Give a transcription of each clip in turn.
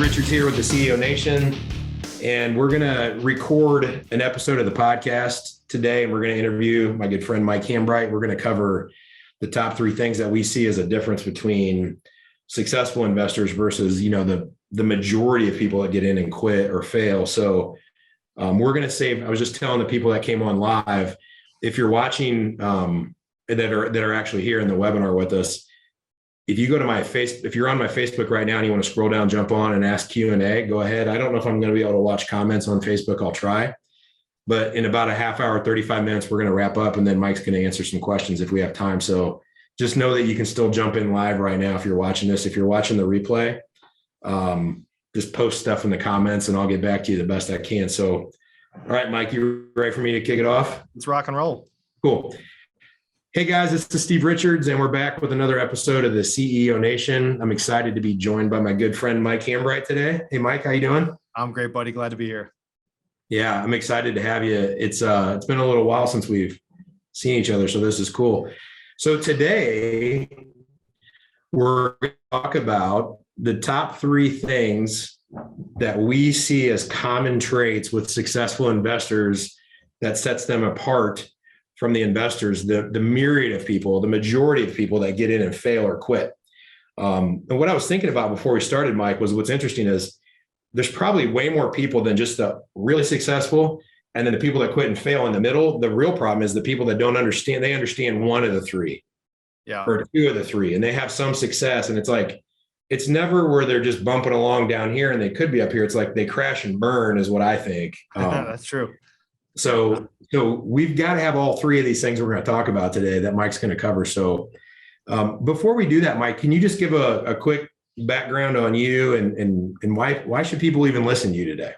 Richards here with the CEO Nation, and we're going to record an episode of the podcast today, and we're going to interview my good friend Mike Hambright. We're going to cover the top three things that we see as a difference between successful investors versus, the majority of people that get in and quit or fail. So we're going to save. I was just telling the people that came on live, if you're watching that are actually here in the webinar with us, if you go to if you're on my Facebook right now and you want to scroll down, jump on and ask Q&A, go ahead. I don't know if I'm going to be able to watch comments on Facebook. I'll try. But in about a half hour, 35 minutes, we're going to wrap up, and then Mike's going to answer some questions if we have time. So just know that you can still jump in live right now if you're watching this. If you're watching the replay, just post stuff in the comments and I'll get back to you the best I can. So, all right, Mike, you ready for me to kick it off? Let's rock and roll. Cool. Hey guys, it's Steve Richards, and we're back with another episode of the CEO Nation. I'm excited to be joined by my good friend Mike Hambright today. Hey Mike, how you doing? I'm great, buddy. Glad to be here. Yeah, I'm excited to have you. It's been a little while since we've seen each other, so this is cool. So today we're going to talk about the top three things that we see as common traits with successful investors that sets them apart from the investors, the myriad of people, the majority of people that get in and fail or quit. And what I was thinking about before we started, Mike, was what's interesting is there's probably way more people than just the really successful and then the people that quit and fail in the middle. The real problem is the people that don't understand. They understand one of the three, or two of the three, and they have some success. And it's like, it's never where they're just bumping along down here and they could be up here. It's like they crash and burn is what I think. That's true. So we've got to have all three of these things we're going to talk about today that Mike's going to cover. So before we do that, Mike, can you just give a quick background on you and why should people even listen to you today?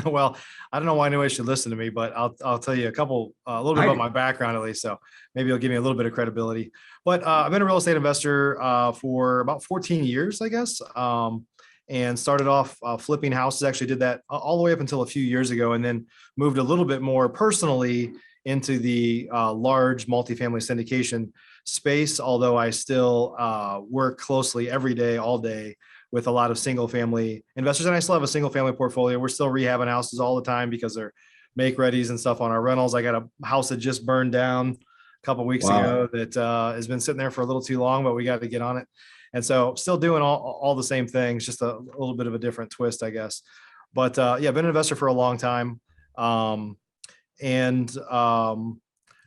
Well, I don't know why anybody should listen to me, but I'll tell you a little bit about my background at least. So maybe it'll give me a little bit of credibility. But I've been a real estate investor for about 14 years, I guess. And started off flipping houses. Actually did that all the way up until a few years ago, and then moved a little bit more personally into the large multifamily syndication space, although I still work closely every day, all day, with a lot of single family investors. And I still have a single family portfolio. We're still rehabbing houses all the time because they're make readies and stuff on our rentals. I got a house that just burned down a couple of weeks ago that has been sitting there for a little too long, but we got to get on it. And so still doing all the same things, just a little bit of a different twist, I guess. But yeah, been an investor for a long time.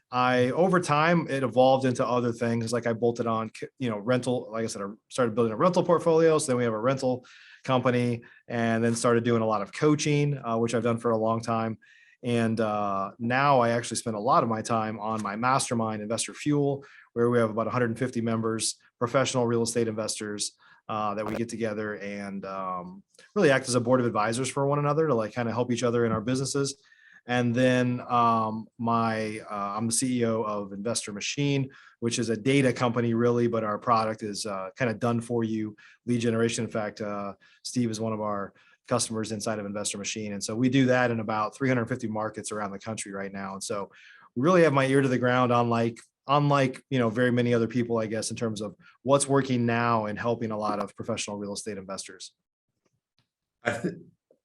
I, over time, it evolved into other things. Like I bolted on, rental. Like I said, I started building a rental portfolio. So then we have a rental company, and then started doing a lot of coaching, which I've done for a long time. And now I actually spend a lot of my time on my mastermind, Investor Fuel, where we have about 150 members, professional real estate investors that we get together and really act as a board of advisors for one another to kind of help each other in our businesses. And then I'm the CEO of Investor Machine, which is a data company really, but our product is kind of done for you lead generation. In fact, Steve is one of our customers inside of Investor Machine. And so we do that in about 350 markets around the country right now. And so we really have my ear to the ground unlike very many other people, I guess, in terms of what's working now and helping a lot of professional real estate investors.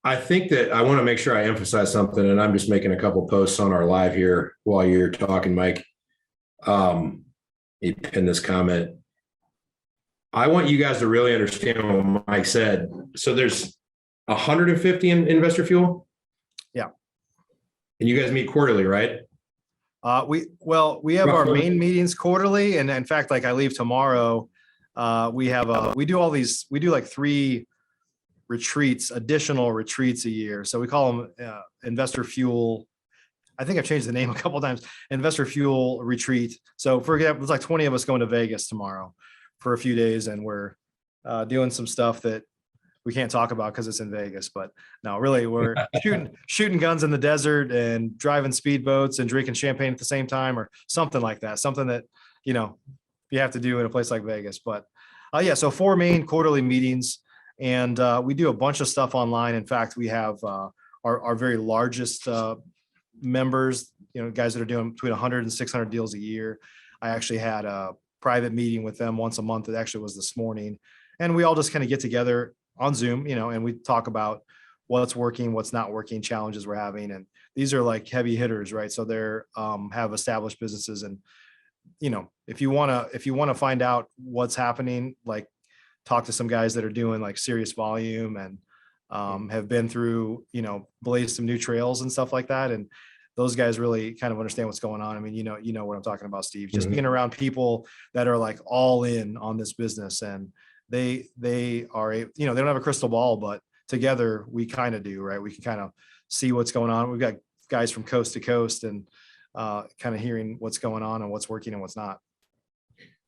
I think that I want to make sure I emphasize something, and I'm just making a couple posts on our live here while you're talking, Mike. You pin this comment. I want you guys to really understand what Mike said. So there's 150 in Investor Fuel? Yeah. And you guys meet quarterly, right? We have our main meetings quarterly, and in fact, like I leave tomorrow, we do like 3 additional retreats a year. So we call them Investor Fuel. I think I've changed the name a couple of times. Investor Fuel Retreat. So for example, it's like 20 of us going to Vegas tomorrow for a few days, and we're doing some stuff that we can't talk about because it's in Vegas. But no, really, we're shooting guns in the desert and driving speedboats and drinking champagne at the same time, or something like that. Something that you have to do in a place like Vegas. But so 4 main quarterly meetings. And we do a bunch of stuff online. In fact, we have our very largest members, guys that are doing between 100 and 600 deals a year. I actually had a private meeting with them once a month. It actually was this morning. And we all just kind of get together on Zoom, and we talk about what's working, what's not working, challenges we're having. And these are like heavy hitters, right? So they're have established businesses. And, if you want to find out what's happening, like talk to some guys that are doing like serious volume and have been through, blazed some new trails and stuff like that. And those guys really kind of understand what's going on. I mean, you know what I'm talking about, Steve, just being around people that are like all in on this business, and they are, they don't have a crystal ball, but together we kind of do, right? We can kind of see what's going on. We've got guys from coast to coast and kind of hearing what's going on and what's working and what's not.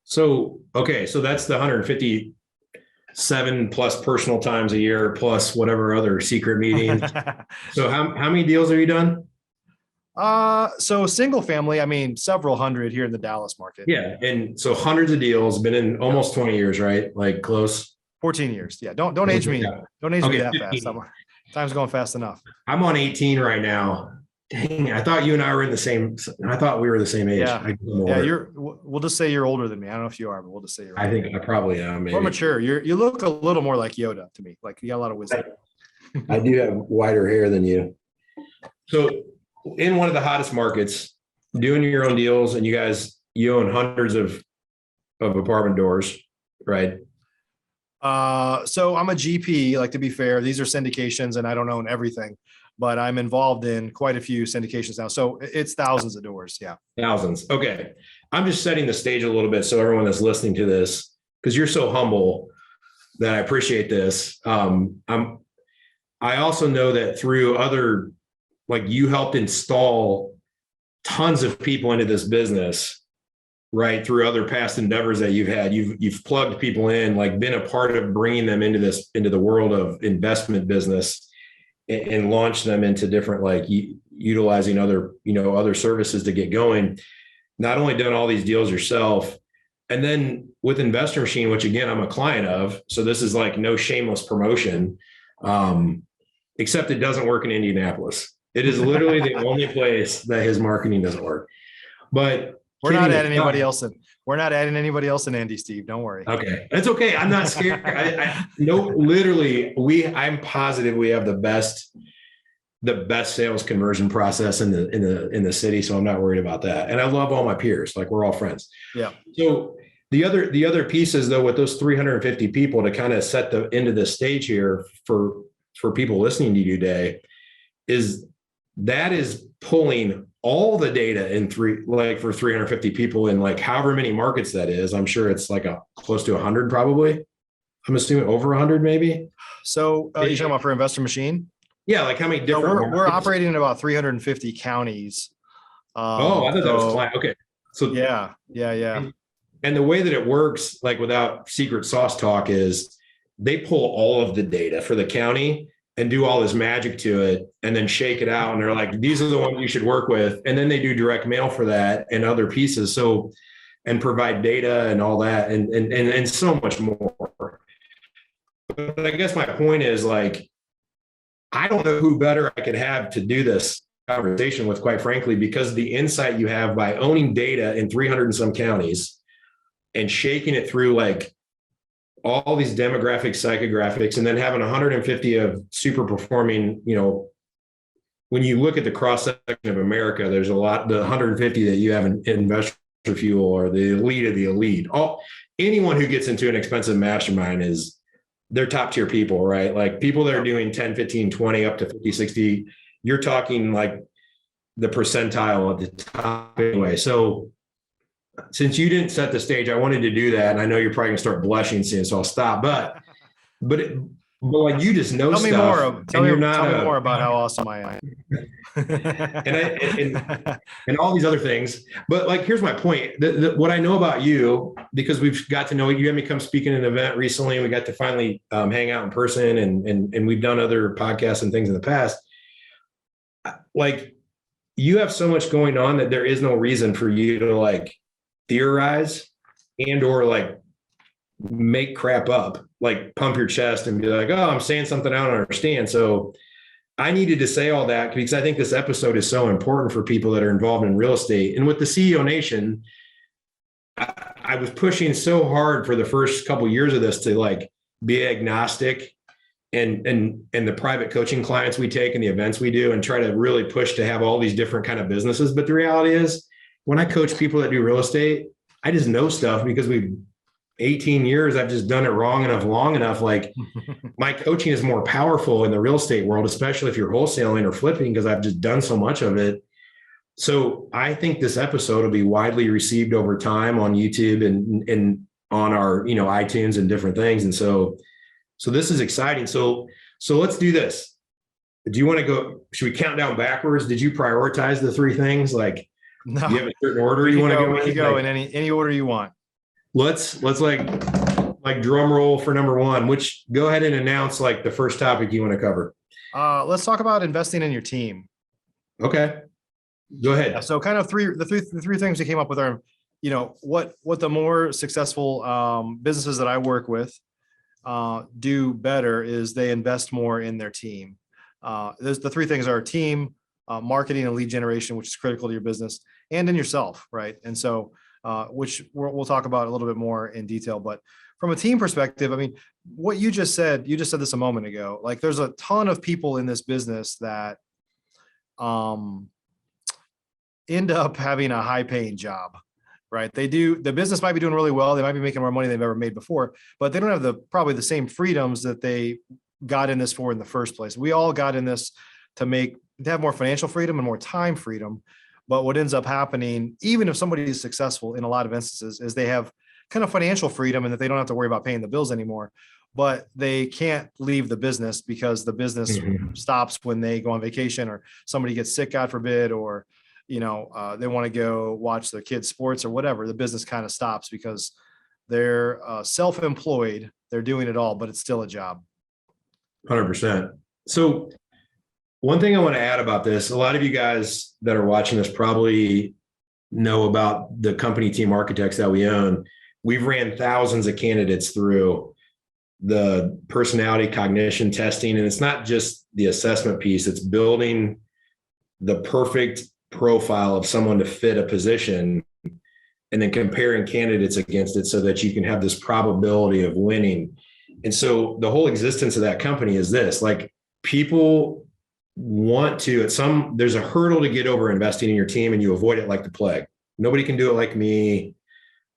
So, okay. So that's the 157 plus personal times a year, plus whatever other secret meetings. So how many deals have you done? So single family, I mean, several hundred here in the Dallas market. Yeah. And so hundreds of deals, been in almost 20 years, right? Like close. 14 years. Yeah. Don't age me. Don't age me that 15. Fast. Time's going fast enough. I'm on 18 right now. Dang, I thought you and I were in the same. I thought we were the same age. Yeah. We'll just say you're older than me. I don't know if you are, but we'll just say you're older. I think I probably am. More mature. You look a little more like Yoda to me. Like you got a lot of wisdom. I do have whiter hair than you. So in one of the hottest markets, doing your own deals, and you own hundreds of apartment doors, right? So I'm a GP, like, to be fair, these are syndications and I don't own everything, but I'm involved in quite a few syndications now. So it's thousands of doors. Yeah. Thousands. Okay. I'm just setting the stage a little bit so everyone that's listening to this, because you're so humble that I appreciate this. I also know that through other, like, you helped install tons of people into this business, right? Through other past endeavors that you've had, you've plugged people in, like been a part of bringing them into the world of investment business and launch them into different, like utilizing other services to get going. Not only done all these deals yourself, and then with Investor Machine, which again, I'm a client of. So this is like no shameless promotion, except it doesn't work in Indianapolis. It is literally the only place that his marketing doesn't work. But we're not adding anybody else in. We're not adding anybody else in, Andy, Steve. Don't worry. Okay. It's okay. I'm not scared. I'm positive we have the best sales conversion process in the city. So I'm not worried about that. And I love all my peers. Like, we're all friends. Yeah. So the other pieces, though, with those 350 people, to kind of set the into the stage here for people listening to you today, is pulling all the data for 350 people in like however many markets that is. I'm sure it's like close to 100, probably. I'm assuming over 100, maybe. So you're talking about for Investor Machine? Yeah. Like, how many different? We're operating in about 350 counties. I thought that was client. Okay. So yeah. And the way that it works, like without secret sauce talk, is they pull all of the data for the county and do all this magic to it and then shake it out. And they're like, these are the ones you should work with. And then they do direct mail for that and other pieces. So, and provide data and all that and so much more. But I guess my point is, like, I don't know who better I could have to do this conversation with, quite frankly, because the insight you have by owning data in 300 and some counties and shaking it through like all these demographic psychographics, and then having 150 of super performing, when you look at the cross section of America, there's a lot, the 150 that you have in Investor Fuel or the elite of the elite. Anyone who gets into an expensive mastermind they're top tier people, right? Like, people that are doing 10, 15, 20, up to 50, 60, you're talking like the percentile at the top anyway. So since you didn't set the stage, I wanted to do that. And I know you're probably gonna start blushing soon, so I'll stop. But like, you just know stuff. Tell me more about how awesome I am. and all these other things. But like, here's my point. What I know about you, because we've got to know you, had me come speak in an event recently, and we got to finally hang out in person, and we've done other podcasts and things in the past. Like, you have so much going on that there is no reason for you to like theorize and or like make crap up, like pump your chest and be like, oh, I'm saying something I don't understand. So I needed to say all that because I think this episode is so important for people that are involved in real estate. And with the CEO Nation, I was pushing so hard for the first couple of years of this to like be agnostic and the private coaching clients we take and the events we do, and try to really push to have all these different kind of businesses. But the reality is, when I coach people that do real estate, I just know stuff because 18 years, I've just done it wrong enough, long enough. Like my coaching is more powerful in the real estate world, especially if you're wholesaling or flipping, because I've just done so much of it. So I think this episode will be widely received over time on YouTube and on our, iTunes and different things. And so this is exciting. So let's do this. Do you want to go? Should we count down backwards? Did you prioritize the three things? Like, No, do you have a certain order you want to go? We can go in any order you want. Let's like drum roll for number one. Which go ahead and announce like the first topic you want to cover. Let's talk about investing in your team. Okay, go ahead. Yeah, so kind of the three things we came up with are, what the more successful businesses that I work with do better is they invest more in their team. There's the three things are team, marketing and lead generation, which is critical to your business, and in yourself, right? And so, which we'll talk about a little bit more in detail. But from a team perspective, I mean, what you just said this a moment ago. Like, there's a ton of people in this business that end up having a high-paying job, right? The business might be doing really well. They might be making more money than they've ever made before, but they don't have probably the same freedoms that they got in this for in the first place. We all got in this to have more financial freedom and more time freedom. But what ends up happening, even if somebody is successful in a lot of instances, is they have kind of financial freedom and that they don't have to worry about paying the bills anymore, but they can't leave the business because the business stops when they go on vacation or somebody gets sick, God forbid, or, they want to go watch their kids' sports or whatever. The business kind of stops because they're self-employed. They're doing it all, but it's still a job. 100%. So one thing I want to add about this, a lot of you guys that are watching this probably know about the company Team Architects that we own. We've ran thousands of candidates through the personality cognition testing. And it's not just the assessment piece, it's building the perfect profile of someone to fit a position and then comparing candidates against it so that you can have this probability of winning. And so the whole existence of that company is this, like, people want to, there's a hurdle to get over investing in your team, and you avoid it like the plague. Nobody can do it like me.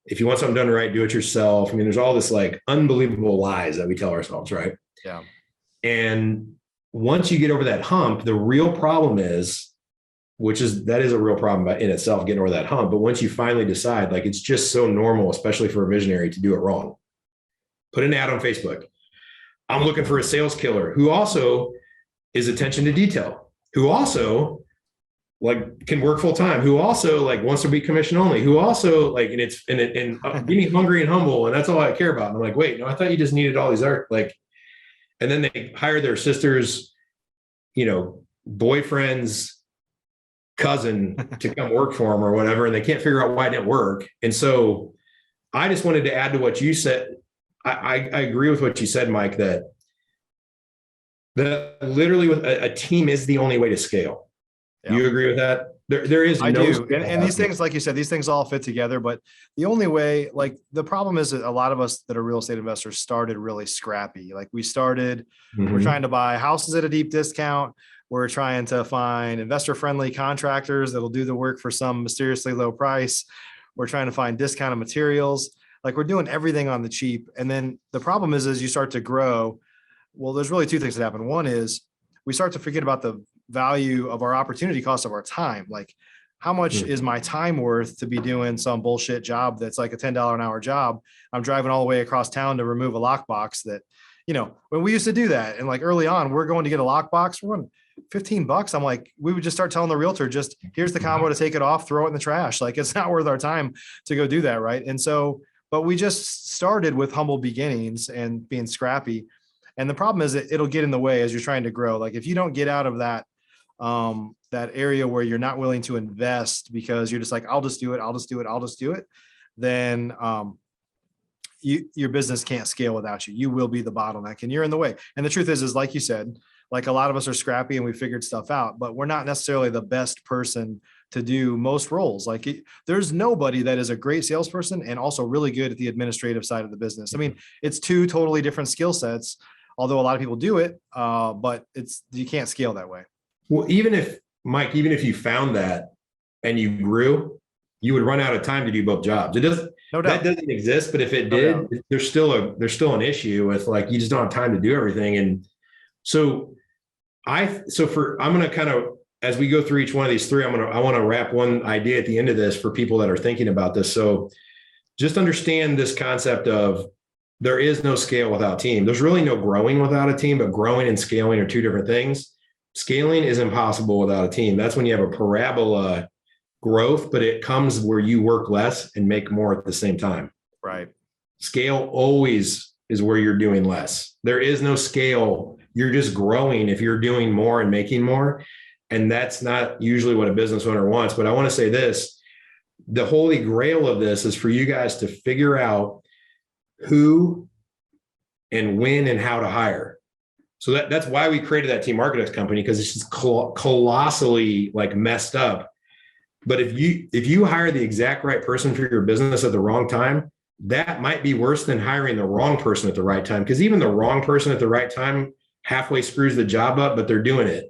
If you want something done right, do it yourself. I mean, there's all this like unbelievable lies that we tell ourselves, right? Yeah. And once you get over that hump, the real problem is, that is a real problem in itself, getting over that hump. But once you finally decide, like, it's just so normal, especially for a visionary, to do it wrong. Put an ad on Facebook. I'm looking for a sales killer who also is attention to detail, who also like can work full time, who also like wants to be commission only, who also like, and being hungry and humble. And that's all I care about. And I'm like, wait, no, I thought you just needed all these and then they hire their sister's, boyfriend's cousin to come work for them or whatever. And they can't figure out why it didn't work. And so I just wanted to add to what you said. I agree with what you said, Mike, that literally with a team is the only way to scale. Yeah. You agree with that? There is. I do. And these things, like you said, these things all fit together, but the only way, like, the problem is that a lot of us that are real estate investors started really scrappy. Like, we're trying to buy houses at a deep discount. We're trying to find investor-friendly contractors that'll do the work for some mysteriously low price. We're trying to find discounted materials. Like, we're doing everything on the cheap. And then the problem is, as you start to grow, well, there's really two things that happen. One is we start to forget about the value of our opportunity cost of our time. Like, how much is my time worth to be doing some bullshit job that's like a $10 an hour job? I'm driving all the way across town to remove a lockbox that, when we used to do that. And like early on, we're going to get a lockbox, we're going $15. I'm like, we would just start telling the realtor, just here's the combo to take it off, throw it in the trash. Like, it's not worth our time to go do that. Right. And so, but we just started with humble beginnings and being scrappy. And the problem is that it'll get in the way as you're trying to grow. Like, if you don't get out of that area where you're not willing to invest because you're just like, I'll just do it. Then your business can't scale without you. You will be the bottleneck and you're in the way. And the truth is like you said, like, a lot of us are scrappy and we figured stuff out, but we're not necessarily the best person to do most roles. Like, there's nobody that is a great salesperson and also really good at the administrative side of the business. I mean, it's two totally different skill sets. although a lot of people do it, but you can't scale that way. Well, even if you found that and you grew, you would run out of time to do both jobs. It doesn't, No doubt. that doesn't exist, but if it No did, doubt. there's still an issue with like, you just don't have time to do everything. And so I'm going to kind of, as we go through each one of these three, I want to wrap one idea at the end of this for people that are thinking about this. So just understand this concept of there is no scale without team. There's really no growing without a team, but growing and scaling are two different things. Scaling is impossible without a team. That's when you have a parabola growth, but it comes where you work less and make more at the same time. Right. Scale always is where you're doing less. There is no scale. You're just growing if you're doing more and making more. And that's not usually what a business owner wants. But I want to say this, the holy grail of this is for you guys to figure out who and when and how to hire. So that's why we created that team architects company, because it's just colossally like messed up. But if you hire the exact right person for your business at the wrong time, that might be worse than hiring the wrong person at the right time. Because even the wrong person at the right time halfway screws the job up, but they're doing it.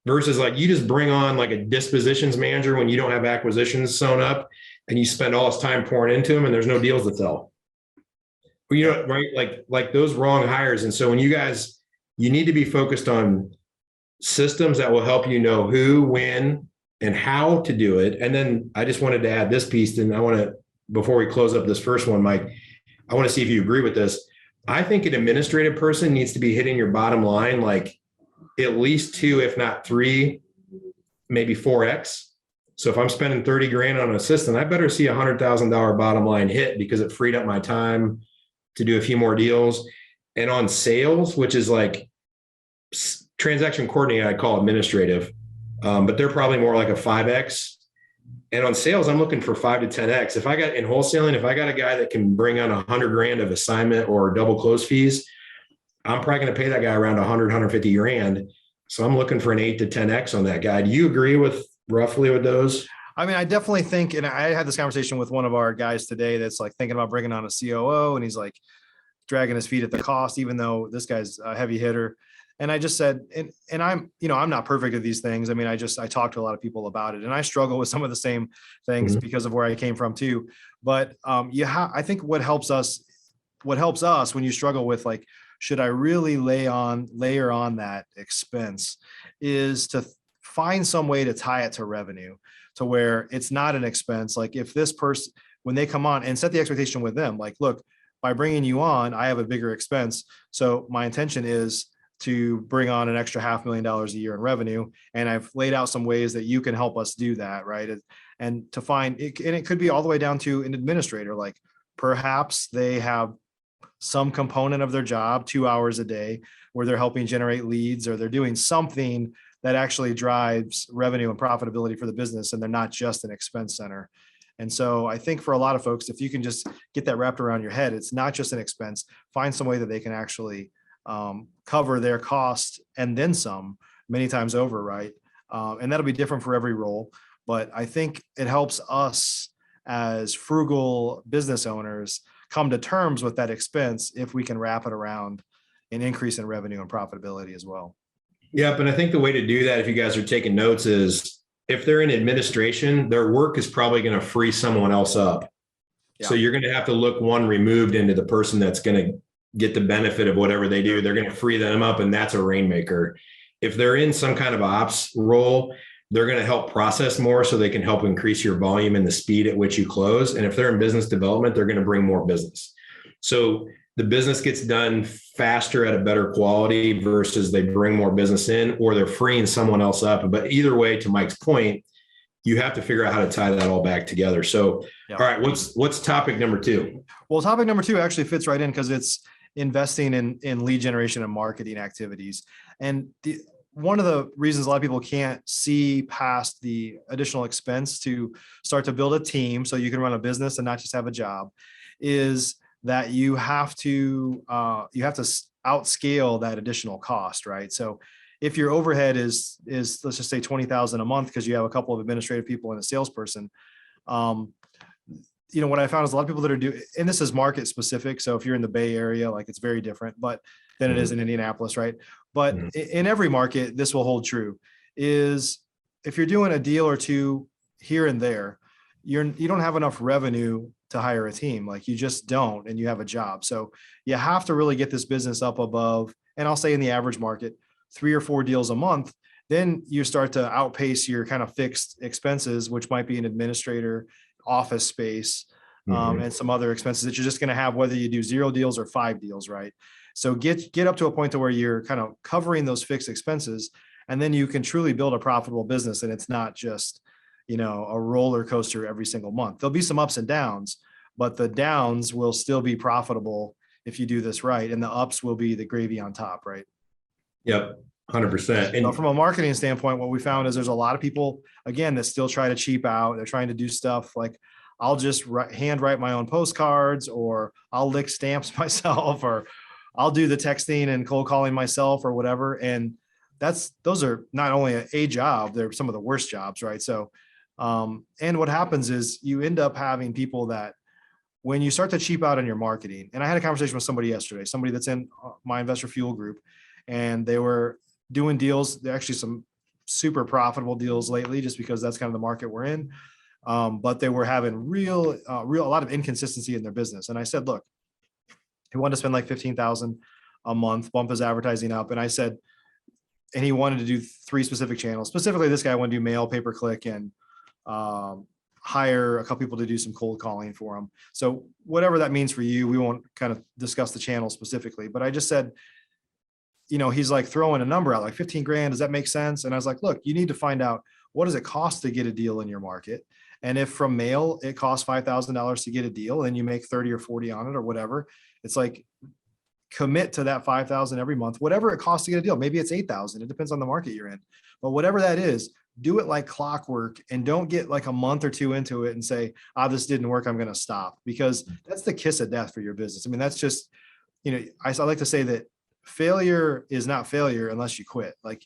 Versus like you just bring on like a dispositions manager when you don't have acquisitions sewn up and you spend all this time pouring into them and there's no deals to sell. You know, right? Like those wrong hires. And so when you need to be focused on systems that will help you know who, when, and how to do it. And then I just wanted to add this piece, and before we close up this first one, Mike, I want to see if you agree with this. I think an administrative person needs to be hitting your bottom line like at least 2, if not 3, maybe 4x. So if I'm spending 30 grand on an assistant, I better see $100,000 bottom line hit because it freed up my time to do a few more deals. And on sales, which is like transaction coordinating, I call administrative, but they're probably more like a 5x. And on sales, I'm looking for 5 to 10x. If I got in wholesaling, if I got a guy that can bring on 100 grand of assignment or double close fees, I'm probably going to pay that guy around 100, 150 grand. So I'm looking for an 8 to 10x on that guy. Do you agree with roughly with those? I mean, I definitely think, and I had this conversation with one of our guys today that's like thinking about bringing on a COO, and he's like dragging his feet at the cost, even though this guy's a heavy hitter. And I just said, and I'm not perfect at these things. I mean, I talk to a lot of people about it, and I struggle with some of the same things because of where I came from too. But I think what helps us when you struggle with like, should I really layer on that expense, is to find some way to tie it to revenue, to where it's not an expense. Like if this person, when they come on, and set the expectation with them, like, look, by bringing you on, I have a bigger expense. So my intention is to bring on an extra $500,000 a year in revenue. And I've laid out some ways that you can help us do that. Right. And to find it, and it could be all the way down to an administrator, like perhaps they have some component of their job, 2 hours a day, where they're helping generate leads, or they're doing something that actually drives revenue and profitability for the business, and they're not just an expense center. And so I think for a lot of folks, if you can just get that wrapped around your head, it's not just an expense. Find some way that they can actually cover their cost and then some, many times over, right? And that'll be different for every role. But I think it helps us as frugal business owners come to terms with that expense if we can wrap it around an increase in revenue and profitability as well. Yep. And I think the way to do that, if you guys are taking notes, is if they're in administration, their work is probably going to free someone else up. Yeah. So you're going to have to look one removed into the person that's going to get the benefit of whatever they do. They're going to free them up, and that's a rainmaker. If they're in some kind of ops role, they're going to help process more so they can help increase your volume and the speed at which you close. And if they're in business development, they're going to bring more business. So the business gets done faster at a better quality versus they bring more business in, or they're freeing someone else up. But either way, to Mike's point, you have to figure out how to tie that all back together. So, All right, what's topic number 2? Well, topic number 2 actually fits right in because it's investing in lead generation and marketing activities. And one of the reasons a lot of people can't see past the additional expense to start to build a team so you can run a business and not just have a job is that you have to outscale that additional cost, right? So if your overhead is let's just say $20,000 a month because you have a couple of administrative people and a salesperson, what I found is a lot of people that are doing, and this is market specific. So if you're in the Bay Area, like it's very different, but than it is in Indianapolis, right? But in every market, this will hold true, is if you're doing a deal or two here and there, you don't have enough revenue to hire a team. Like you just don't, and you have a job. So you have to really get this business up above, and I'll say in the average market, 3 or 4 deals a month. Then you start to outpace your kind of fixed expenses, which might be an administrator, office space, and some other expenses that you're just going to have, whether you do 0 deals or 5 deals, right? So get up to a point to where you're kind of covering those fixed expenses, and then you can truly build a profitable business. And it's not just, a roller coaster every single month. There'll be some ups and downs, but the downs will still be profitable if you do this right. And the ups will be the gravy on top, right? Yep. 100%. And from a marketing standpoint, what we found is there's a lot of people, again, that still try to cheap out. They're trying to do stuff like, I'll just hand write my own postcards, or I'll lick stamps myself, or I'll do the texting and cold calling myself, or whatever. And those are not only a job, they're some of the worst jobs, right? So, and what happens is you end up having people that, when you start to cheap out on your marketing, and I had a conversation with somebody yesterday, somebody that's in my Investor Fuel group, and they were doing deals. They're actually some super profitable deals lately, just because that's kind of the market we're in. But they were having a lot of inconsistency in their business. And I said, look, he wanted to spend like $15,000 a month, bump his advertising up. And I said, and he wanted to do 3 specific channels. Specifically, this guy wanted to do mail, pay-per-click, and hire a couple people to do some cold calling for him. So whatever that means for you, we won't kind of discuss the channel specifically, but I just said, he's like throwing a number out like 15 grand. Does that make sense? And I was like, look, you need to find out, what does it cost to get a deal in your market? And if from mail, it costs $5,000 to get a deal and you make 30 or 40 on it or whatever, it's like, commit to that 5,000 every month, whatever it costs to get a deal. Maybe it's 8,000. It depends on the market you're in, but whatever that is, do it like clockwork, and don't get like a month or 2 into it and say, this didn't work, I'm going to stop, because that's the kiss of death for your business. I mean, that's just, I like to say that failure is not failure unless you quit. Like,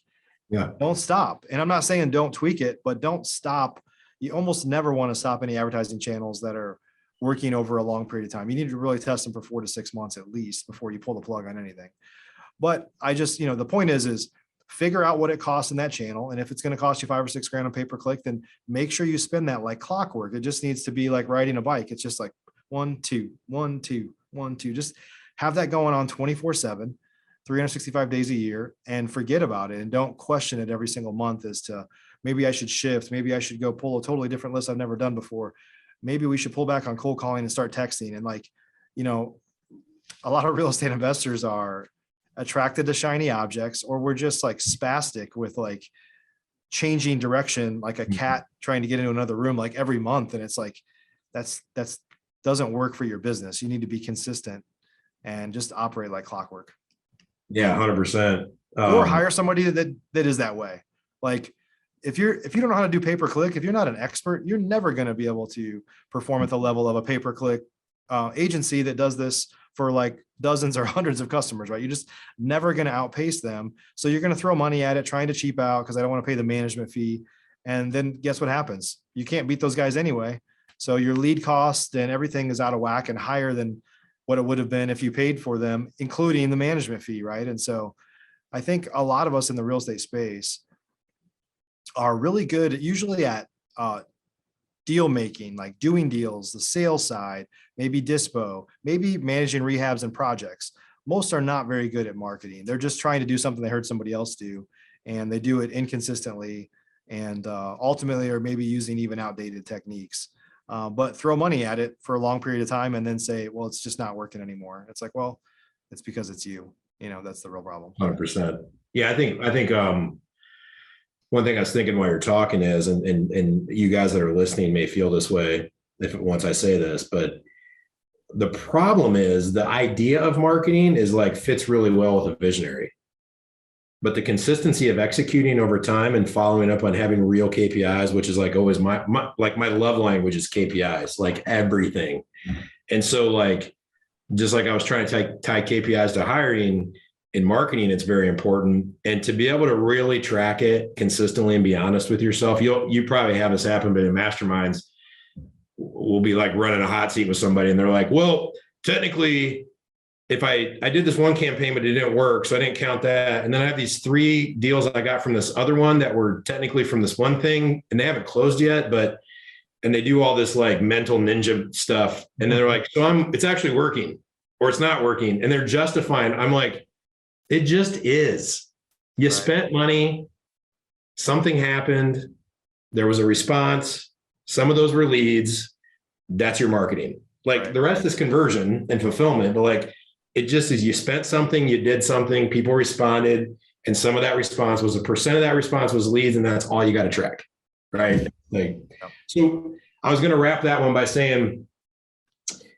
don't stop. And I'm not saying don't tweak it, but don't stop. You almost never want to stop any advertising channels that are working over a long period of time. You need to really test them for 4 to 6 months at least before you pull the plug on anything. But I just, the point is figure out what it costs in that channel. And if it's going to cost you 5 or 6 grand on pay-per-click, then make sure you spend that like clockwork. It just needs to be like riding a bike. It's just like 1, 2, 1, 2, 1, 2. Just have that going on 24/7, 365 days a year, and forget about it. And don't question it every single month as to, maybe I should shift. Maybe I should go pull a totally different list I've never done before. Maybe we should pull back on cold calling and start texting. And like, a lot of real estate investors are attracted to shiny objects, or we're just like spastic with like changing direction, like a cat trying to get into another room like every month. And it's like, that's doesn't work for your business. You need to be consistent and just operate like clockwork. Yeah, 100%. Or hire somebody that is that way. Like, if you don't know how to do pay-per-click, if you're not an expert, you're never going to be able to perform at the level of a pay-per-click agency that does this for like dozens or hundreds of customers, right? You're just never going to outpace them. So you're going to throw money at it, trying to cheap out because I don't want to pay the management fee. And then guess what happens? You can't beat those guys anyway. So your lead cost and everything is out of whack and higher than what it would have been if you paid for them, including the management fee, right? And so I think a lot of us in the real estate space are really good usually at deal making, like doing deals, the sales side, maybe dispo, maybe managing rehabs and projects. Most are not very good at marketing. They're just trying to do something they heard somebody else do, and they do it inconsistently, and ultimately are maybe using even outdated techniques. But throw money at it for a long period of time and then say, well, it's just not working anymore. It's like, well, it's because it's you. That's the real problem. 100%. Yeah, I think one thing I was thinking while you're talking is, and you guys that are listening may feel this way once I say this, but the problem is the idea of marketing is like fits really well with a visionary, but the consistency of executing over time and following up on having real KPIs, which is like always my love language is KPIs, like everything. And so like, just like I was trying to tie KPIs to hiring, in marketing, it's very important. And to be able to really track it consistently and be honest with yourself, you probably have this happen, but in masterminds, we'll be like running a hot seat with somebody and they're like, well, technically if I did this one campaign, but it didn't work, so I didn't count that. And then I have these 3 deals I got from this other one that were technically from this one thing, and they haven't closed yet, and they do all this like mental ninja stuff. And then they're like, so it's actually working or it's not working. And they're justifying. I'm like, it just is. You spent money, something happened, there was a response. Some of those were leads. That's your marketing. Like the rest is conversion and fulfillment, but like, it just is, you spent something, you did something, people responded, and some of that response was, a percent of that response was leads, and that's all you got to track, right? Like, so I was going to wrap that one by saying,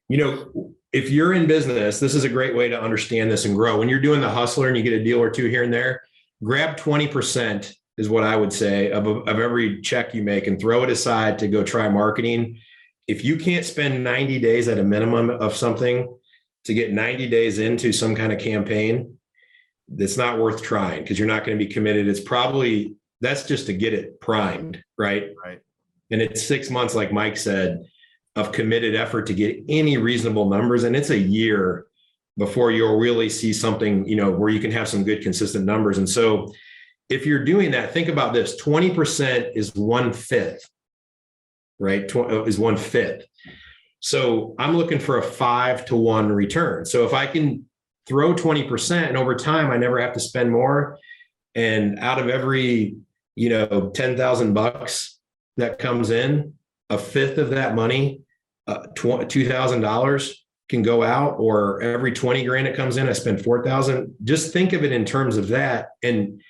if you're in business, this is a great way to understand this and grow. When you're doing the hustler and you get a deal or two here and there, grab 20% is what I would say of every check you make and throw it aside to go try marketing. If you can't spend 90 days at a minimum of something to get 90 days into some kind of campaign, it's not worth trying because you're not going to be committed. That's just to get it primed, right? Right. And it's 6 months, like Mike said, of committed effort to get any reasonable numbers. And it's a year before you'll really see something, where you can have some good, consistent numbers. And so if you're doing that, think about this, 20% is 1/5, right? Is 1/5. So I'm looking for a 5-to-1 return. So if I can throw 20% and over time, I never have to spend more. And out of every, $10,000 that comes in, a fifth of that money, $2,000 can go out, or every 20 grand that comes in, I spend 4,000. Just think of it in terms of that. And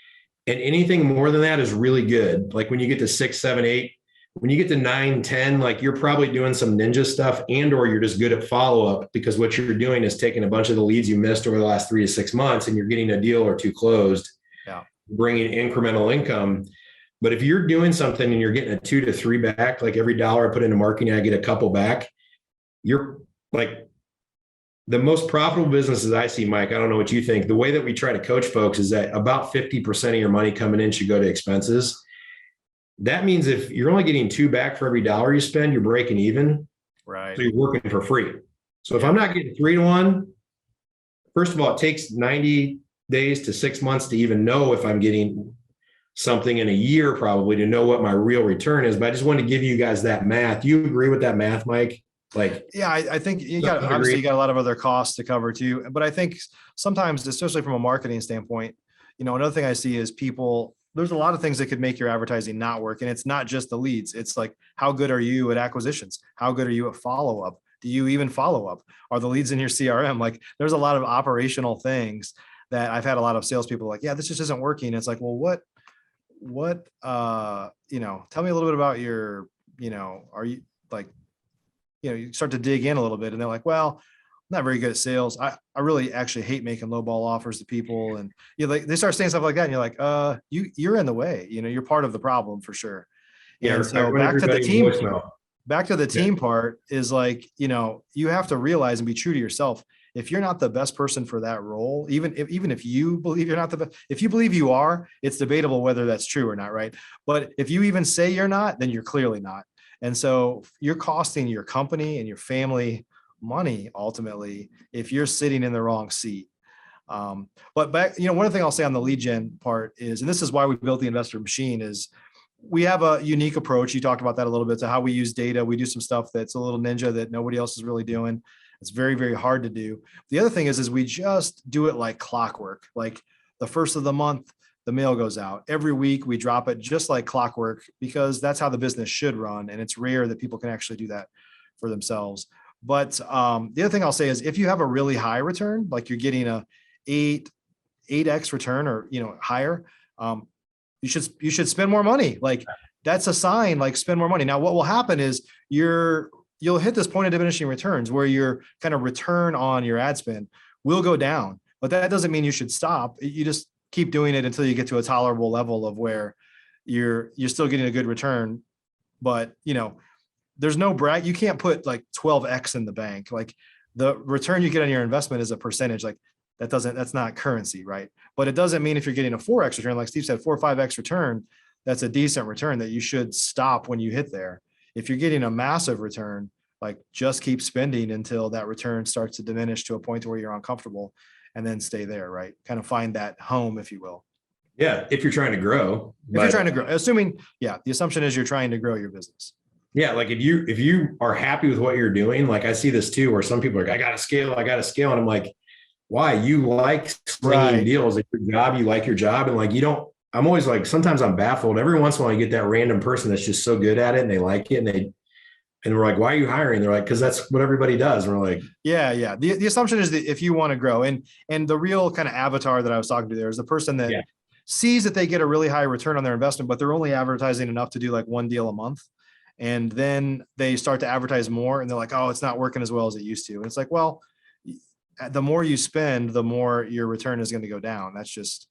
anything more than that is really good. Like when you get to 6, 7, 8, when you get to 9, 10, like you're probably doing some ninja stuff, or you're just good at follow-up, because what you're doing is taking a bunch of the leads you missed over the last 3 to 6 months and you're getting a deal or two closed, bringing incremental income. But if you're doing something and you're getting a 2 to 3 back, like every dollar I put into marketing, I get a couple back. You're like the most profitable businesses I see, Mike. I don't know what you think. The way that we try to coach folks is that about 50% of your money coming in should go to expenses. That means if you're only getting 2 back for every dollar you spend, you're breaking even. Right. So you're working for free. So if I'm not getting 3-to-1, first of all, it takes 90 days to 6 months to even know if I'm getting something, in a year probably to know what my real return is. But I just wanted to give you guys that math. Do you agree with that math, Mike? I think you got a lot of other costs to cover too. But I think sometimes, especially from a marketing standpoint, another thing I see is there's a lot of things that could make your advertising not work. And it's not just the leads. It's like, how good are you at acquisitions? How good are you at follow-up? Do you even follow up? Are the leads in your CRM? Like there's a lot of operational things that I've had a lot of salespeople like, this just isn't working. It's like, well, what, tell me a little bit about your, are you like, you start to dig in a little bit and they're like, well, I'm not very good at sales. I really actually hate making lowball offers to people. And they start saying stuff like that. And you're like, you're in the way, you're part of the problem for sure. Yeah. And so back to the team part is like, you have to realize and be true to yourself. If you're not the best person for that role, even if you believe you're not the best, if you believe you are, it's debatable whether that's true or not. Right. But if you even say you're not, then you're clearly not. And so you're costing your company and your family money ultimately if you're sitting in the wrong seat. But back, one thing I'll say on the lead gen part is, and this is why we built the Investor Machine, is we have a unique approach. You talked about that a little bit, to how we use data. We do some stuff that's a little ninja that nobody else is really doing. It's very, very hard to do. The other thing is we just do it like clockwork. Like the first of the month, the mail goes out. Every week we drop it just like clockwork, because that's how the business should run. And it's rare that people can actually do that for themselves. But the other thing I'll say is, if you have a really high return, like you're getting a 8x return or higher, you should spend more money. Like that's a sign, like spend more money. Now, what will happen is you'll hit this point of diminishing returns where your kind of return on your ad spend will go down, but that doesn't mean you should stop. You just keep doing it until you get to a tolerable level of where you're still getting a good return. But there's no brag. You can't put like 12x in the bank. Like the return you get on your investment is a percentage. Like that's not currency, right? But it doesn't mean if you're getting a 4x return, like Steve said, 4 or 5x return, that's a decent return that you should stop when you hit there. If you're getting a massive return, like just keep spending until that return starts to diminish to a point where you're uncomfortable, and then stay there, right? Kind of find that home, if you will. Yeah. If you're trying to grow, If you're trying to grow, assuming, the assumption is you're trying to grow your business. yeah, like if you are happy with what you're doing, like I see this too, where some people are like, I got to scale. And I'm like, why? You like slinging deals at your job. You like your job. And like, I'm always like, sometimes I'm baffled. Every once in a while I get that random person that's just so good at it and they like it. And we're like, why are you hiring? They're like, because that's what everybody does. And we're like, yeah. The assumption is that if you want to grow, and the real kind of avatar that I was talking to there is the person that sees that they get a really high return on their investment, but they're only advertising enough to do like one deal a month. And then they start to advertise more and they're like, oh, it's not working as well as it used to. And it's like, well, the more you spend, the more your return is going to go down. That's just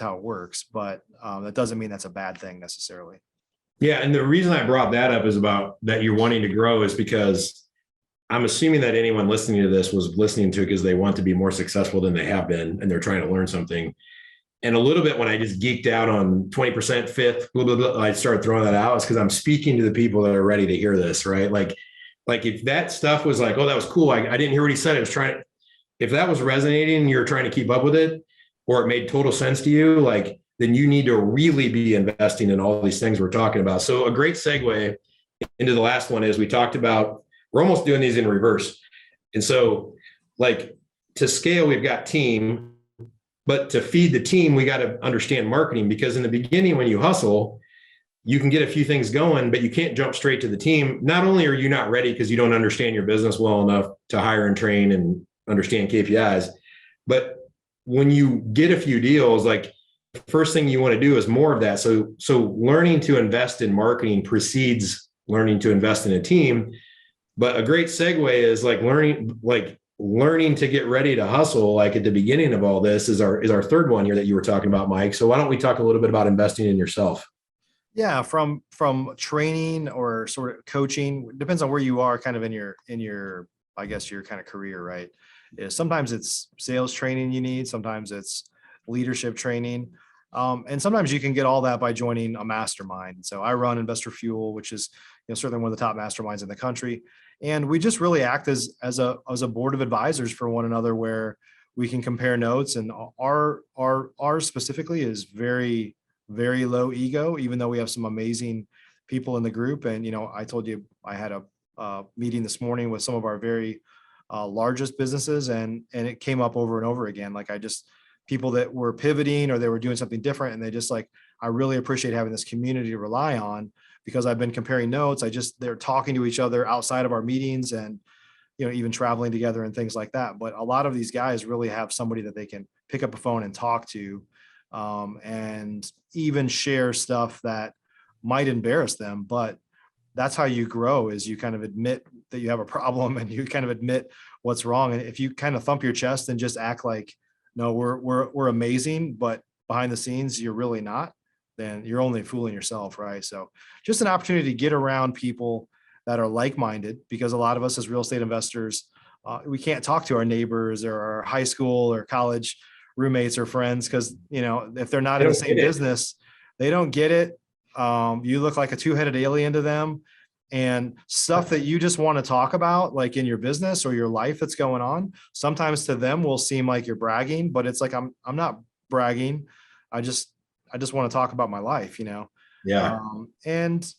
how it works. But that doesn't mean that's a bad thing necessarily. Yeah. And the reason I brought that up is about that you're wanting to grow is because I'm assuming that anyone listening to this was listening to it because they want to be more successful than they have been and they're trying to learn something. And a little bit when I just geeked out on 20% fifth, blah, blah, blah, I started throwing that out. It's because I'm speaking to the people that are ready to hear this, right? Like if that stuff was like, oh, that was cool. I didn't hear what he said. If that was resonating and you're trying to keep up with it, or it made total sense to you, like, then you need to really be investing in all these things we're talking about. So a great segue into the last one is we talked about, we're almost doing these in reverse. And so like to scale, we've got team. But to feed the team, we got to understand marketing, because in the beginning, when you hustle, you can get a few things going, but you can't jump straight to the team. Not only are you not ready because you don't understand your business well enough to hire and train and understand KPIs, but when you get a few deals, like the first thing you want to do is more of that. So learning to invest in marketing precedes learning to invest in a team. But a great segue is learning to get ready to hustle, like at the beginning of all this is our third one here that you were talking about, Mike. So why don't we talk a little bit about investing in yourself? Yeah, from training or sort of coaching, depends on where you are kind of in your I guess your kind of career, right? Sometimes it's sales training you need, sometimes it's leadership training. And sometimes you can get all that by joining a mastermind. So I run Investor Fuel, which is certainly one of the top masterminds in the country. And we just really act as a board of advisors for one another, where we can compare notes. And our specifically is very, very low ego, even though we have some amazing people in the group. And I told you I had a meeting this morning with some of our very largest businesses, and it came up over and over again. Like people that were pivoting or they were doing something different, and they just like, I really appreciate having this community to rely on, because I've been comparing notes. They're talking to each other outside of our meetings and, even traveling together and things like that. But a lot of these guys really have somebody that they can pick up a phone and talk to, and even share stuff that might embarrass them. But that's how you grow, is you kind of admit that you have a problem and you kind of admit what's wrong. And if you kind of thump your chest and just act like, no, we're amazing, but behind the scenes, you're really not, then you're only fooling yourself, right? So just an opportunity to get around people that are like-minded, because a lot of us as real estate investors, we can't talk to our neighbors or our high school or college roommates or friends, because, if they're not in the same business, they don't get it. You look like a two-headed alien to them, and stuff that you just want to talk about, like in your business or your life that's going on, sometimes to them will seem like you're bragging, but it's like, I'm not bragging. I just want to talk about my life, Yeah. And,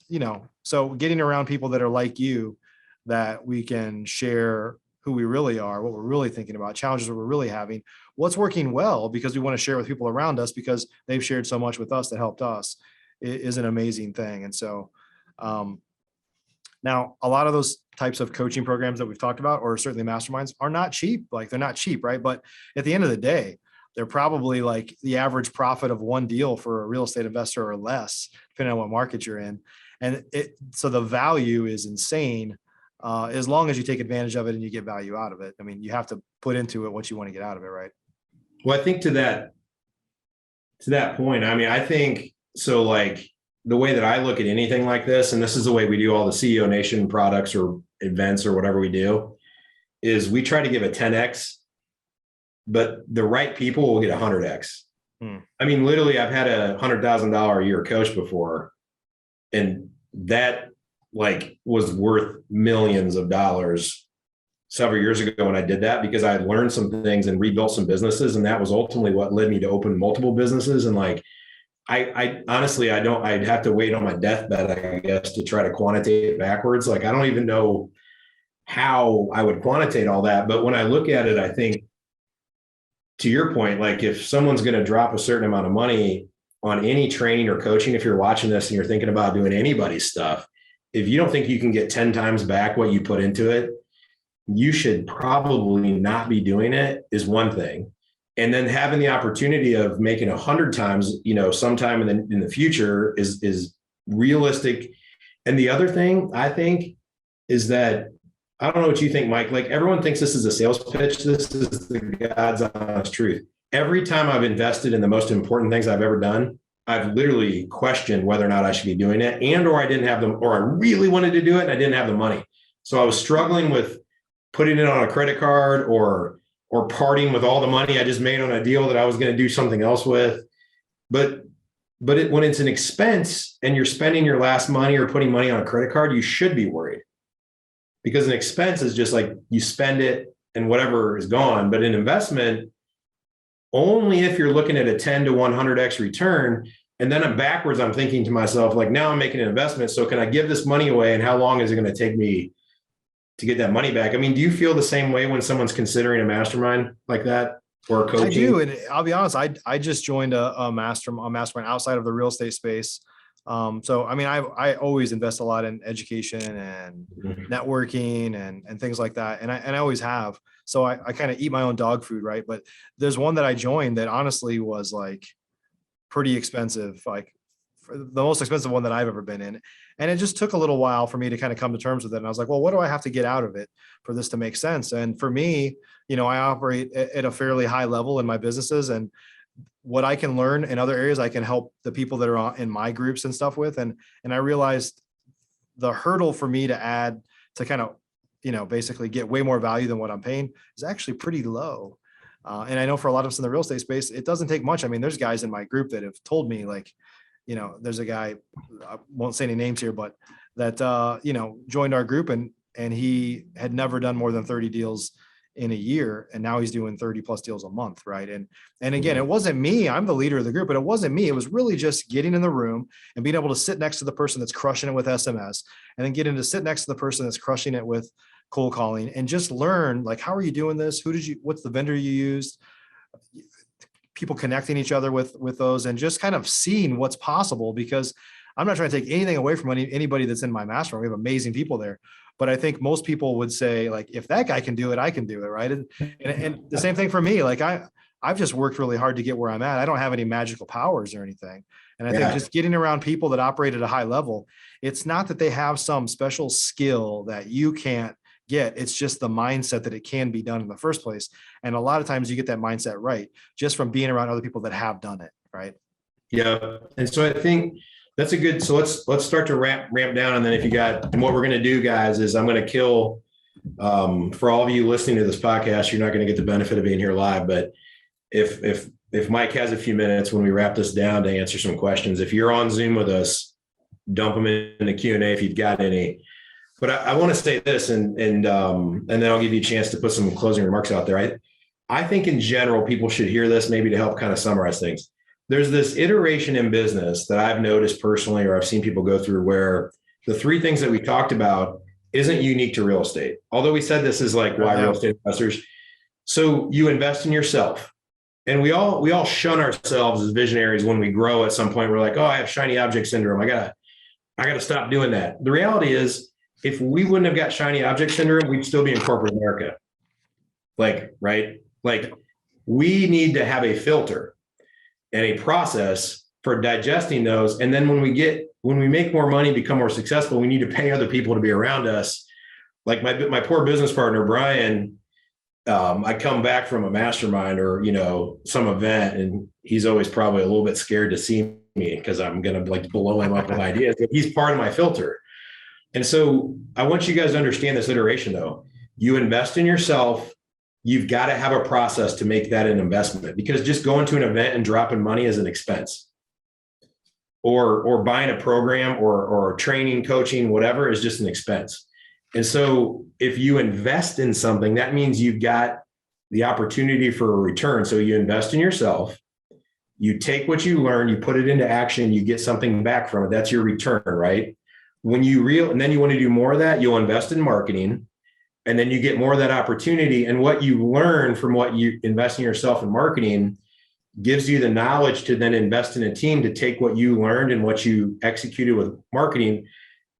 so getting around people that are like you, that we can share who we really are, what we're really thinking about, challenges that we're really having, what's working well, because we want to share with people around us because they've shared so much with us that helped us, is an amazing thing. And so, now a lot of those types of coaching programs that we've talked about, or certainly masterminds, are not cheap. Like, they're not cheap, right? But at the end of the day, they're probably like the average profit of one deal for a real estate investor or less, depending on what market you're in. And so the value is insane, as long as you take advantage of it and you get value out of it. I mean, you have to put into it what you want to get out of it, right? Well, I think to that point, I mean, I think so, like the way that I look at anything like this, and this is the way we do all the CEO Nation products or events or whatever we do, is we try to give a 10X, but the right people will get 100X. I mean, literally, I've had a $100,000 a year coach before, and that like was worth millions of dollars several years ago when I did that, because I had learned some things and rebuilt some businesses. And that was ultimately what led me to open multiple businesses. And like, I honestly, I'd have to wait on my deathbed, I guess, to try to quantitate it backwards. Like, I don't even know how I would quantitate all that. But when I look at it, I think, to your point, like if someone's going to drop a certain amount of money on any training or coaching, if you're watching this and you're thinking about doing anybody's stuff, if you don't think you can get 10 times back what you put into it, you should probably not be doing it, is one thing. And then having the opportunity of making 100 times, sometime in the future is realistic. And the other thing I think is that, I don't know what you think, Mike, like everyone thinks this is a sales pitch. This is the God's honest truth. Every time I've invested in the most important things I've ever done, I've literally questioned whether or not I should be doing it, or I didn't have them, or I really wanted to do it and I didn't have the money. So I was struggling with putting it on a credit card or parting with all the money I just made on a deal that I was going to do something else with. But when it's an expense and you're spending your last money or putting money on a credit card, you should be worried, because an expense is just like you spend it and whatever is gone. But an investment, only if you're looking at a 10 to 100x return. And then I'm thinking to myself, like, now I'm making an investment. So can I give this money away? And how long is it going to take me to get that money back? I mean, do you feel the same way when someone's considering a mastermind like that or coaching? I do. And I'll be honest, I just joined a mastermind outside of the real estate space. So, I mean, I always invest a lot in education and networking and things like that. And I always have. So I kind of eat my own dog food, right? But there's one that I joined that honestly was like pretty expensive, like the most expensive one that I've ever been in. And it just took a little while for me to kind of come to terms with it. And I was like, well, what do I have to get out of it for this to make sense? And for me, I operate at a fairly high level in my businesses, and what I can learn in other areas, I can help the people that are in my groups and stuff with. And I realized the hurdle for me to add to kind of, basically get way more value than what I'm paying is actually pretty low. And I know for a lot of us in the real estate space, it doesn't take much. I mean, there's guys in my group that have told me, like, there's a guy, I won't say any names here, but that, joined our group and he had never done more than 30 deals in a year. And now he's doing 30 plus deals a month. Right. And again, it wasn't me, I'm the leader of the group, but it wasn't me. It was really just getting in the room and being able to sit next to the person that's crushing it with SMS, and then getting to sit next to the person that's crushing it with cold calling, and just learn, like, how are you doing this? What's the vendor you used? People connecting each other with those, and just kind of seeing what's possible, because I'm not trying to take anything away from anybody that's in my mastermind. We have amazing people there. But I think most people would say, like, if that guy can do it, I can do it. Right. And the same thing for me. Like, I've just worked really hard to get where I'm at. I don't have any magical powers or anything. And I think just getting around people that operate at a high level, it's not that they have some special skill that you can't get. It's just the mindset that it can be done in the first place. And a lot of times you get that mindset right just from being around other people that have done it. Right. Yeah. And so I think that's a good, so let's start to ramp down. And then and what we're going to do, guys, is I'm going to kill, for all of you listening to this podcast, you're not going to get the benefit of being here live, but if Mike has a few minutes when we wrap this down to answer some questions, if you're on Zoom with us, dump them in the Q&A if you've got any. But I want to say this, and then I'll give you a chance to put some closing remarks out there. I think in general, people should hear this maybe to help kind of summarize things. There's this iteration in business that I've noticed personally, or I've seen people go through, where the three things that we talked about isn't unique to real estate. Although we said this is like why real estate investors. So you invest in yourself. And we all shun ourselves as visionaries when we grow. At some point, we're like, oh, I have shiny object syndrome. I gotta stop doing that. The reality is, if we wouldn't have got shiny object syndrome, we'd still be in corporate America. Right? We need to have a filter and a process for digesting those. And then when we make more money, become more successful, we need to pay other people to be around us. Like my poor business partner, Brian, I come back from a mastermind or, some event, and he's always probably a little bit scared to see me because I'm going to blow him up with ideas. But he's part of my filter. And so I want you guys to understand this iteration though. You invest in yourself. You've got to have a process to make that an investment, because just going to an event and dropping money is an expense. or buying a program or training, coaching, whatever is just an expense. And so if you invest in something, that means you've got the opportunity for a return. So you invest in yourself, you take what you learn, you put it into action, you get something back from it. That's your return, right? And then you want to do more of that, you'll invest in marketing, and then you get more of that opportunity. And what you learn from what you invest in yourself in marketing gives you the knowledge to then invest in a team to take what you learned and what you executed with marketing,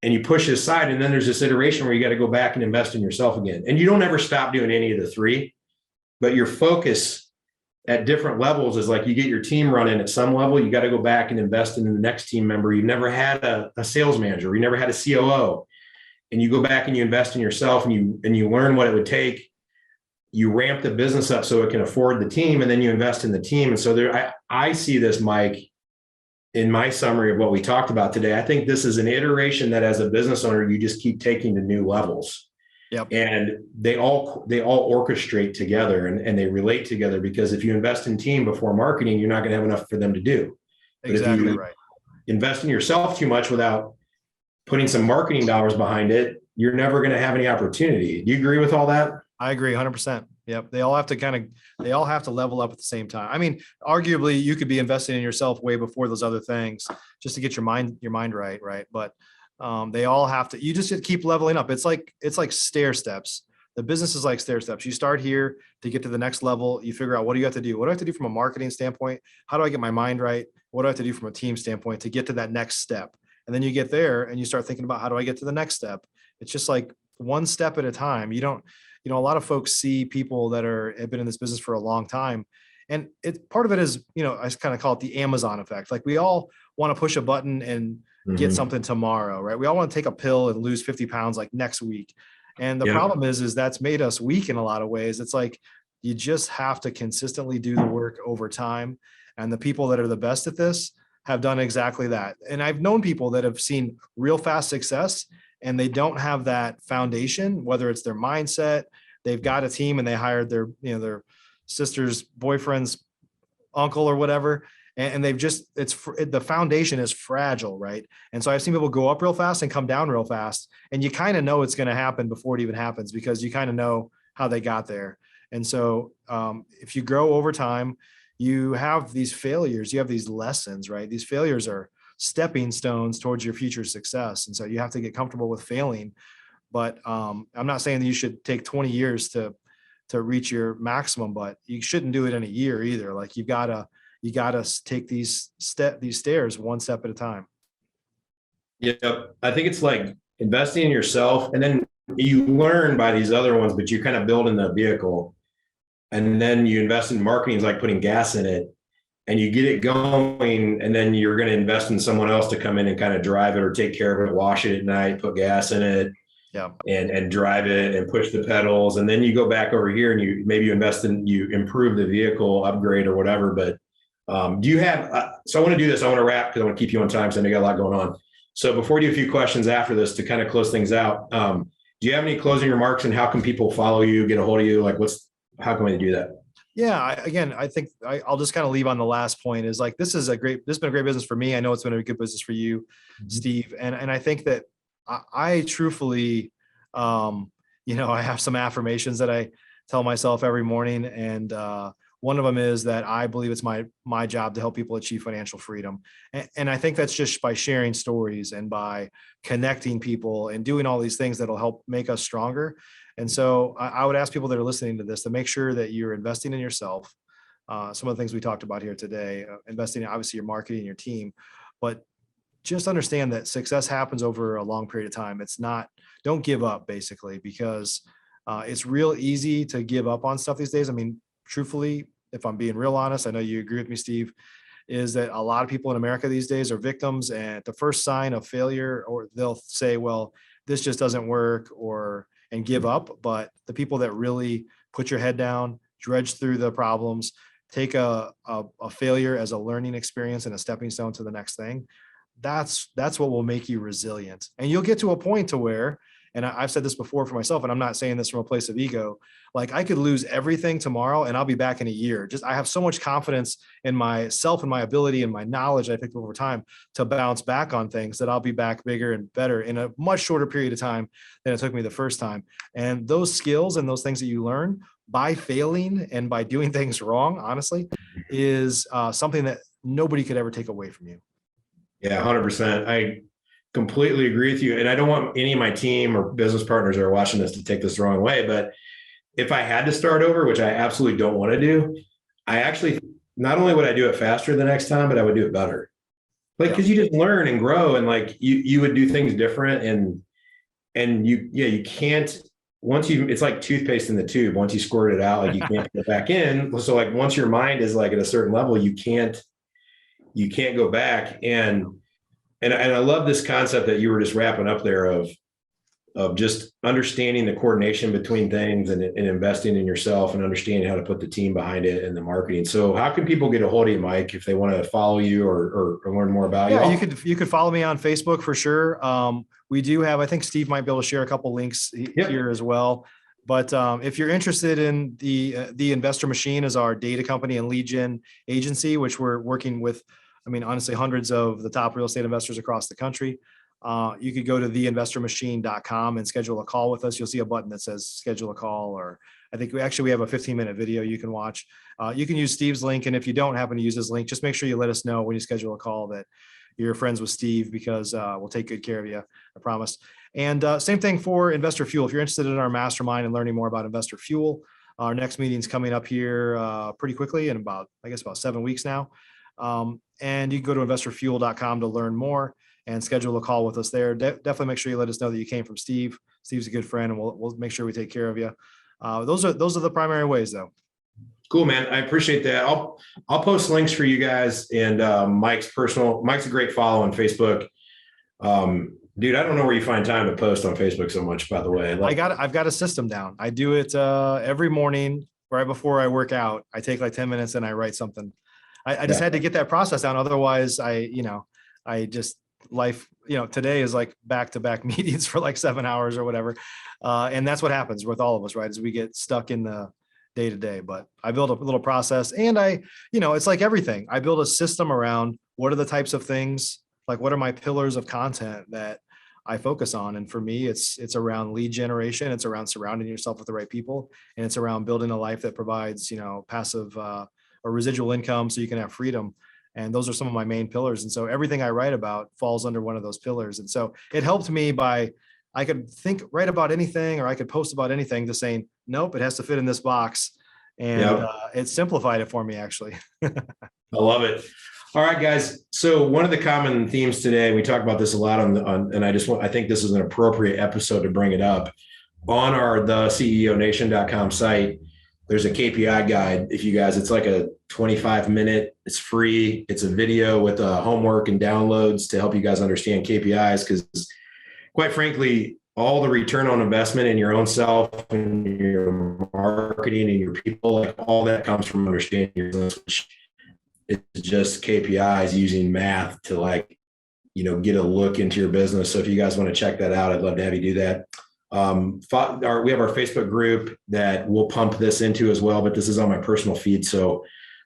and you push it aside. And then there's this iteration where you got to go back and invest in yourself again. And you don't ever stop doing any of the three, but your focus at different levels is like you get your team running at some level, you got to go back and invest in the next team member. You've never had a sales manager, you never had a COO, and you go back and you invest in yourself and you learn what it would take. You ramp the business up so it can afford the team, and then you invest in the team. And so I see this, Mike, in my summary of what we talked about today. I think this is an iteration that as a business owner, you just keep taking to new levels. Yep. And they all orchestrate together and they relate together, because if you invest in team before marketing, you're not going to have enough for them to do. Exactly right. Invest in yourself too much without putting some marketing dollars behind it, you're never going to have any opportunity. Do you agree with all that? I agree 100%. Yep. They all have to level up at the same time. I mean, arguably you could be investing in yourself way before those other things just to get your mind right. Right. But they all have to, you just keep leveling up. It's like stair steps. The business is like stair steps. You start here to get to the next level. You figure out, what do you have to do? What do I have to do from a marketing standpoint? How do I get my mind right? What do I have to do from a team standpoint to get to that next step? And then you get there and you start thinking about, how do I get to the next step? It's just like one step at a time. You don't, a lot of folks see people that have been in this business for a long time. And part of it is, I kind of call it the Amazon effect. Like we all want to push a button and get something tomorrow, right? We all want to take a pill and lose 50 pounds like next week. And the problem is that's made us weak in a lot of ways. It's like, you just have to consistently do the work over time. And the people that are the best at this have done exactly that. And I've known people that have seen real fast success, and they don't have that foundation, whether it's their mindset, they've got a team and they hired their sister's boyfriend's uncle or whatever. And they've the foundation is fragile. Right. And so I've seen people go up real fast and come down real fast. And you kind of know it's going to happen before it even happens, because you kind of know how they got there. And so if you grow over time, you have these failures, you have these lessons, right? These failures are stepping stones towards your future success. And so you have to get comfortable with failing. But I'm not saying that you should take 20 years to reach your maximum, but you shouldn't do it in a year either. Like you gotta take these stairs one step at a time. Yep. I think it's like investing in yourself, and then you learn by these other ones, but you're kind of building the vehicle, and then you invest in marketing is like putting gas in it. And you get it going, and then you're going to invest in someone else to come in and kind of drive it or take care of it, wash it at night, put gas in it, and drive it and push the pedals. And then you go back over here and you improve the vehicle, upgrade or whatever. But do you have, so I want to do this. I want to wrap because I want to keep you on time. So I know you got a lot going on. So before we do a few questions after this to kind of close things out, do you have any closing remarks, and how can people follow you, get a hold of you? Like how can we do that? Yeah. I think I'll just kind of leave on the last point is like, this has been a great business for me. I know it's been a good business for you, Steve. And I think that I truthfully, I have some affirmations that I tell myself every morning. And one of them is that I believe it's my job to help people achieve financial freedom. And I think that's just by sharing stories and by connecting people and doing all these things that'll help make us stronger. And so I would ask people that are listening to this to make sure that you're investing in yourself. Some of the things we talked about here today, investing in obviously your marketing, your team, but just understand that success happens over a long period of time. Don't give up basically, because it's real easy to give up on stuff these days. I mean, truthfully, if I'm being real honest, I know you agree with me, Steve, is that a lot of people in America these days are victims, and the first sign of failure, or they'll say, well, this just doesn't work, and give up. But the people that really put your head down, dredge through the problems, take a failure as a learning experience and a stepping stone to the next thing, that's what will make you resilient. And you'll get to a point to where, And I've said this before for myself, and I'm not saying this from a place of ego. Like I could lose everything tomorrow and I'll be back in a year. Just, I have so much confidence in myself and my ability and my knowledge I picked up over time to bounce back on things, that I'll be back bigger and better in a much shorter period of time than it took me the first time. And those skills and those things that you learn by failing and by doing things wrong, honestly, is something that nobody could ever take away from you. Yeah, 100%. I completely agree with you. And I don't want any of my team or business partners that are watching this to take this the wrong way, but if I had to start over, which I absolutely don't want to do, I actually, not only would I do it faster the next time, but I would do it better. Like, cause you just learn and grow, and like you would do things different, and you can't, once you, it's like toothpaste in the tube. Once you squirt it out, like you can't put it back in. So like once your mind is like at a certain level, you can't go back. And I love this concept that you were just wrapping up there of just understanding the coordination between things and investing in yourself and understanding how to put the team behind it and the marketing. So how can people get a hold of you, Mike, if they want to follow you or learn more about you? Yeah, you could follow me on Facebook for sure. We do have, I think Steve might be able to share a couple links here as well. But if you're interested in the Investor Machine is our data company and lead gen agency, which we're working with, I mean, honestly, hundreds of the top real estate investors across the country. You could go to theinvestormachine.com and schedule a call with us. You'll see a button that says schedule a call, or I think we have a 15-minute video you can watch. You can use Steve's link. And if you don't happen to use his link, just make sure you let us know when you schedule a call that you're friends with Steve, because we'll take good care of you, I promise. And same thing for Investor Fuel. If you're interested in our mastermind and learning more about Investor Fuel, our next meeting's coming up here pretty quickly in about 7 weeks now. And you can go to investorfuel.com to learn more and schedule a call with us there. Definitely make sure you let us know that you came from Steve. Steve's a good friend, and we'll make sure we take care of you. Those are the primary ways, though. Cool, man. I appreciate that. I'll post links for you guys, and Mike's a great follow on Facebook. Dude, I don't know where you find time to post on Facebook so much, by the way. I've got a system down. I do it every morning right before I work out. I take like 10 minutes and I write something. I just had to get that process down. Otherwise life, today is like back-to-back meetings for like 7 hours or whatever. And that's what happens with all of us, right? As we get stuck in the day-to-day, but I build a little process, and it's like everything. I build a system around what are the types of things, like what are my pillars of content that I focus on. And for me, it's around lead generation. It's around surrounding yourself with the right people. And it's around building a life that provides, passive or residual income so you can have freedom. And those are some of my main pillars. And so everything I write about falls under one of those pillars. And so it helped me I could write about anything, or I could post about anything, to saying, nope, it has to fit in this box. And it simplified it for me, actually. I love it. All right, guys. So one of the common themes today, we talk about this a lot and I think this is an appropriate episode to bring it up. On our theceonation.com site, there's a KPI guide. If you guys, it's like a 25-minute, it's free. It's a video with homework and downloads to help you guys understand KPIs, because quite frankly, all the return on investment in your own self and your marketing and your people, like all that comes from understanding your business, which is just KPIs using math to get a look into your business. So if you guys want to check that out, I'd love to have you do that. We have our Facebook group that we'll pump this into as well, but this is on my personal feed. So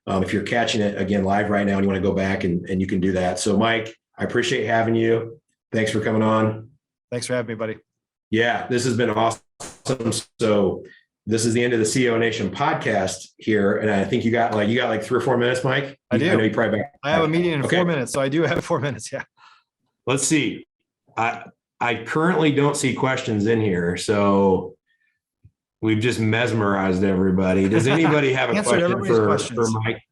if you're catching it again live right now and you want to go back and you can do that. So Mike, I appreciate having you. Thanks for coming on. Thanks for having me, buddy. Yeah, this has been awesome. So this is the end of the CEO Nation podcast here. And I think you got like 3 or 4 minutes, Mike. I do. I know you probably back. I have a meeting in 4 minutes. So I do have 4 minutes. Yeah. Let's see. I currently don't see questions in here. So we've just mesmerized everybody. Does anybody have a question for Mike?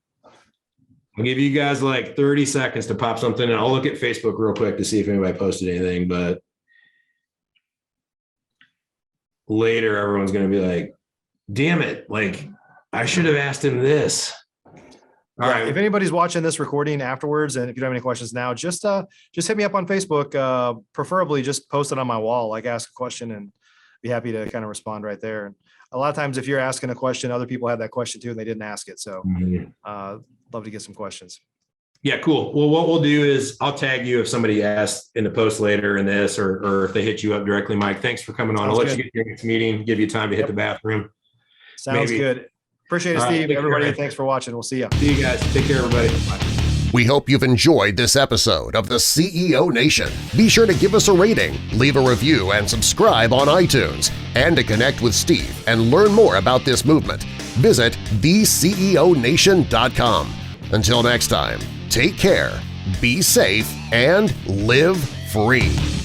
I'll give you guys like 30 seconds to pop something, and I'll look at Facebook real quick to see if anybody posted anything, but later everyone's going to be like, damn it. Like I should have asked him this. All right. If anybody's watching this recording afterwards, and if you don't have any questions now, just hit me up on Facebook. Preferably just post it on my wall, like ask a question, and be happy to kind of respond right there. And a lot of times if you're asking a question, other people have that question too, and they didn't ask it. So love to get some questions. Yeah, cool. Well, what we'll do is I'll tag you if somebody asks in the post later in this, or if they hit you up directly. Mike, thanks for coming on. Sounds I'll let good. you get to your next meeting, give you time to hit the bathroom. Sounds Maybe. good. Appreciate it, All right, Steve. take Everybody, care. thanks for watching. We'll see you. See you guys. Take care, everybody. Bye. We hope you've enjoyed this episode of the CEO Nation. Be sure to give us a rating, leave a review, and subscribe on iTunes. And to connect with Steve and learn more about this movement, visit theceonation.com. Until next time, take care, be safe, and live free.